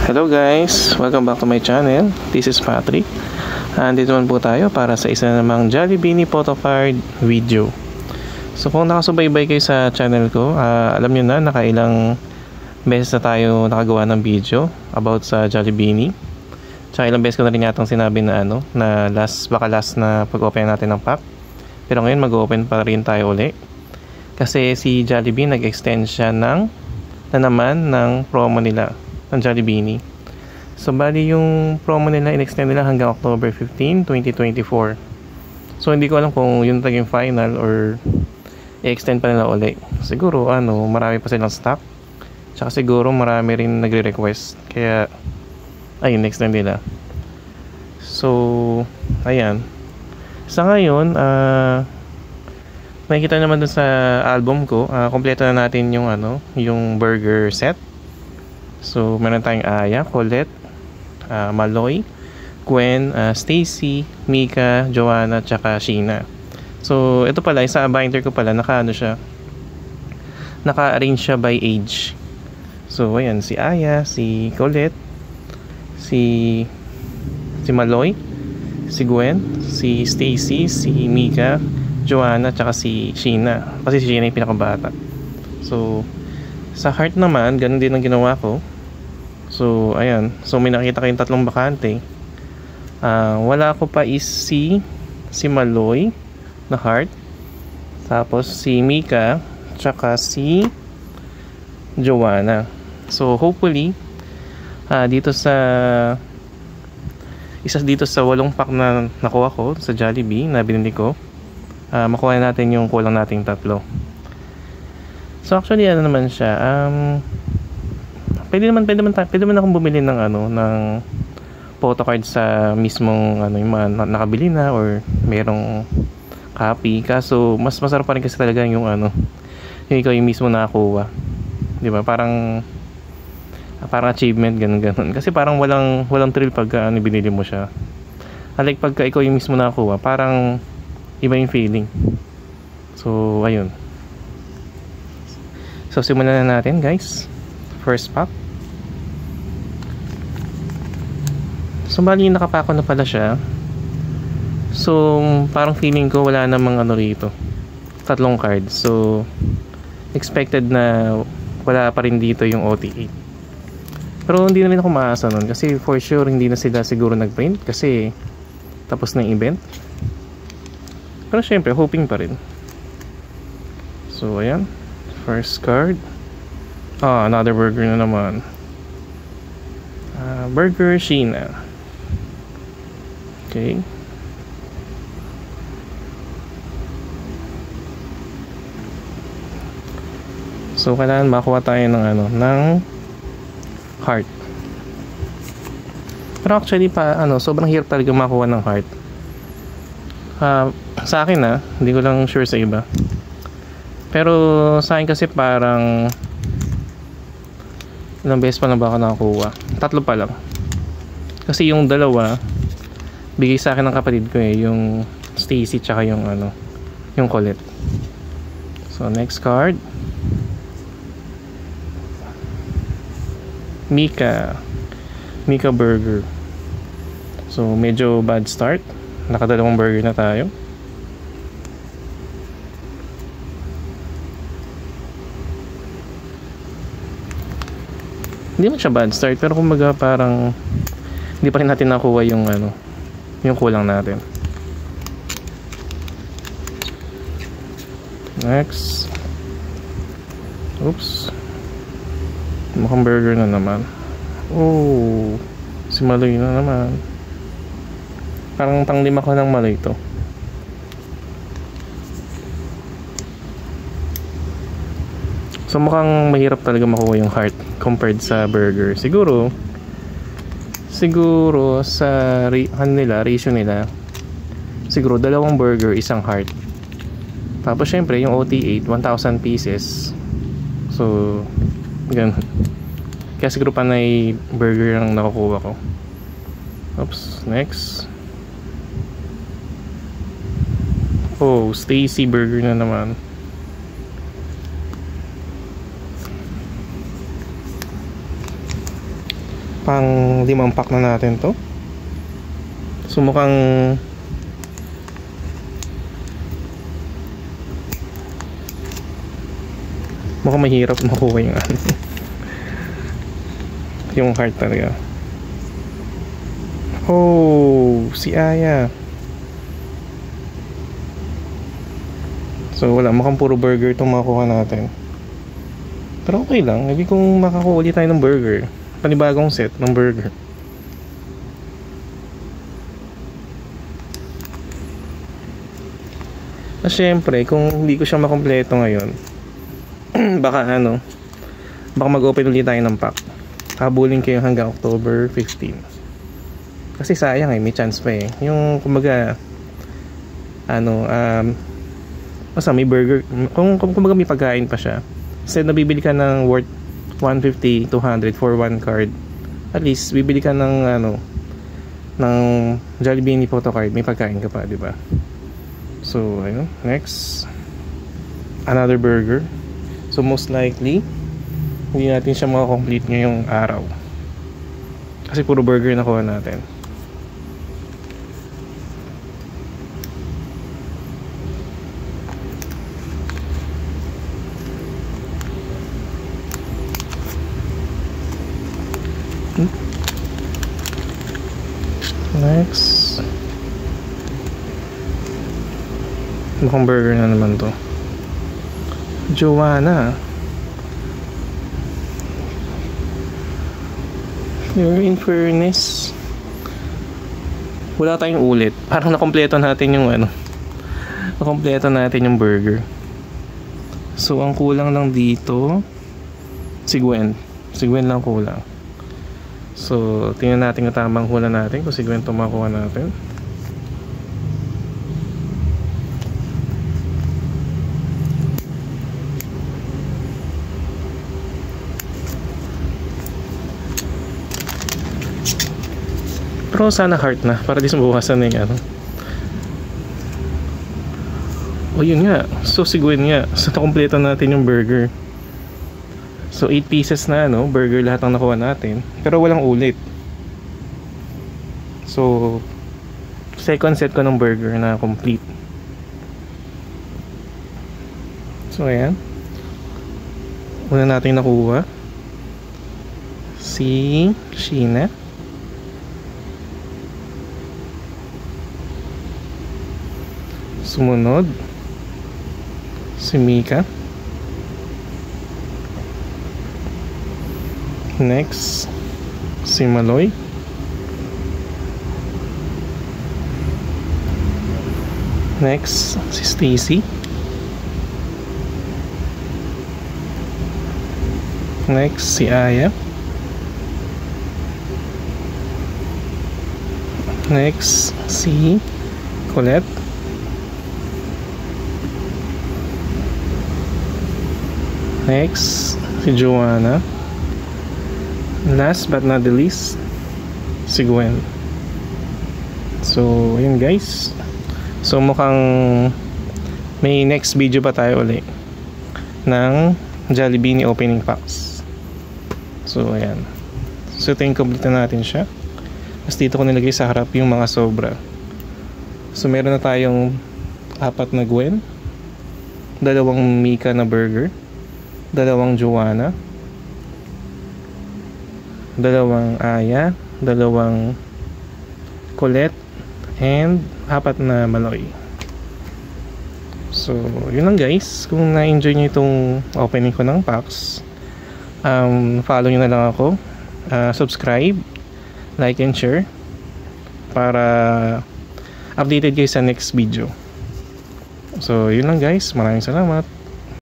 Hello guys! Welcome back to my channel. This is Patrick. Andito naman po tayo para sa isa namang Jollibee photocard video. So kung nakasubaybay kayo sa channel ko, alam nyo na nakailang beses na tayo nakagawa ng video about sa Jollibee. Tsaka ilang beses ko na rin yatang sinabi na baka last na pag-open natin ng pack. Pero ngayon mag-open pa rin tayo uli. Kasi si Jollibee nag-extend siya na naman ng promo nila ng Jollibee. So bali yung promo nila in-extend nila hanggang October 15, 2024. So hindi ko alam kung yun talaga yung final or i-extend pa nila uli. Siguro marami pa silang stock. Tsaka siguro marami rin nagre-request. Kaya ayun, extend nila. So ayan. Sa ngayon, makikita naman dun sa album ko, kompleto na natin yung yung burger set. So meron tayong Aya, Colette, Maloy, Gwen, Stacy, Mika, Joanna, tsaka Sheena. So ito pala, sa binder ko pala naka-arrange siya by age. So ayan, si Aya, si Colette, si Maloy, si Gwen, si Stacy, si Mika, Joanna, tsaka si Sheena. Kasi si Sheena yung pinakabata. So sa heart naman, ganun din ang ginawa ko. So ayan, so may nakita kayong tatlong bakante. Wala ko pa is si Maloy na heart, tapos si Mika, tsaka si Joanna. So hopefully dito sa 8 pack na nakuha ko sa Jollibee na binili ko, makuha natin yung kulang nating tatlo. So actually naman siya, pwede naman akong bumili ng ng photocard sa mismong yung mga nakabili na or merong copy. Kaso mas masarap pa rin kasi talaga yung yung ikaw yung mismo nakakuha, di ba? Parang achievement, ganun. Kasi parang walang thrill pag binili mo siya. Like pagka ikaw yung mismo nakakuha, parang iba yung feeling. So ayun. So simulan na natin guys. First pack. So bali nakapako na pala siya. So parang feeling ko wala namang rito, tatlong cards. So expected na wala pa rin dito yung OT8. Pero hindi na rin ako maasa nun, kasi for sure hindi na sila siguro nagprint kasi tapos na yung event. Pero syempre hoping pa rin. So ayan, first card. Another burger na naman. Burger Sheena. Okay. So kailangan makuha tayo ng heart. Pero actually sobrang hirap talaga makuha ng heart. Sa akin hindi ko lang sure sa iba. Pero sa akin kasi parang ilang beses pa na ba ako nakakuha? 3 pa lang. Kasi yung dalawa bigay sa akin ng kapatid ko yung Stacy tsaka yung yung Colette. So next card, Mika burger. So medyo bad start, nakadalawang burger na tayo. Hindi man siya bad start, pero kumbaga parang hindi pa rin natin nakuha yung yung kulang natin. Next. Oops. Mukhang burger na naman. Oh, si Maloy na naman. Parang tanglim ako ng Maloy to. So mukhang mahirap talaga makuha yung heart compared sa burger. Siguro sa ratio nila, siguro 2 burger, 1 heart. Tapos syempre yung OT8 1,000 pieces. So ganun. Kaya siguro panay burger ang nakukuha ko. Oops, next. Oh, Stacy burger na naman. Pang 5 pack na natin to. So mukhang mahirap makuha yung yung heart talaga. Oh, si Aya. So wala, mukhang puro burger itong makuha natin. Pero okay lang, hindi kung makakuha ulit tayo ng burger. Panibagong set ng burger. At syempre, kung hindi ko siya makompleto ngayon, baka mag-open ulit tayo ng pack. Habulin kayo hanggang October 15. Kasi sayang may chance pa yung kumbaga basta may burger, kung kumbaga may pagkain pa siya. Instead na bibili ka ng worth 150, 200 for one card, at least bibili ka ng ng Jollibee photo card, may pagkain ka pa, di ba? So ayun, next, another burger. So most likely hindi natin siya makakomplete ngayong araw kasi puro burger na kuha natin. Next, mukhang burger na naman to. Joanna, in fairness, wala tayong ulit. Parang nakompleto natin yung nakompleto natin yung burger. So ang kulang lang dito si Gwen lang kulang. So tingnan natin yung tamang hula natin kung si Gwen ito makuha natin. Pero sana heart na para di sumubukasan na yung o yun nga, so si Gwen nga. So nakompleto natin yung burger. So 8 pieces na burger lahat ang nakuha natin, pero walang ulit. So second set ko ng burger na complete. So ayan, una natin nakuha si Sheena. Sumunod si Mika. Next, si Maloy. Next, si Stacy. Next, si Aya. Next, si Colette. Next, si Joanna. Last but not the least, si Gwen. So yun guys, so mukhang may next video pa tayo ulit ng Jollibee opening packs. So ayan, so ito yung complete na natin siya. Tapos dito ko nilagay sa harap yung mga sobra. So meron na tayong 4 na Gwen, 2 Mika na burger, 2 Joanna, 2 Aya, 2 Colette, and 4 na Maloy. So yun lang guys. Kung na-enjoy nyo itong opening ko ng packs, follow nyo na lang ako, subscribe, like and share para updated kayo sa next video. So yun lang guys, maraming salamat.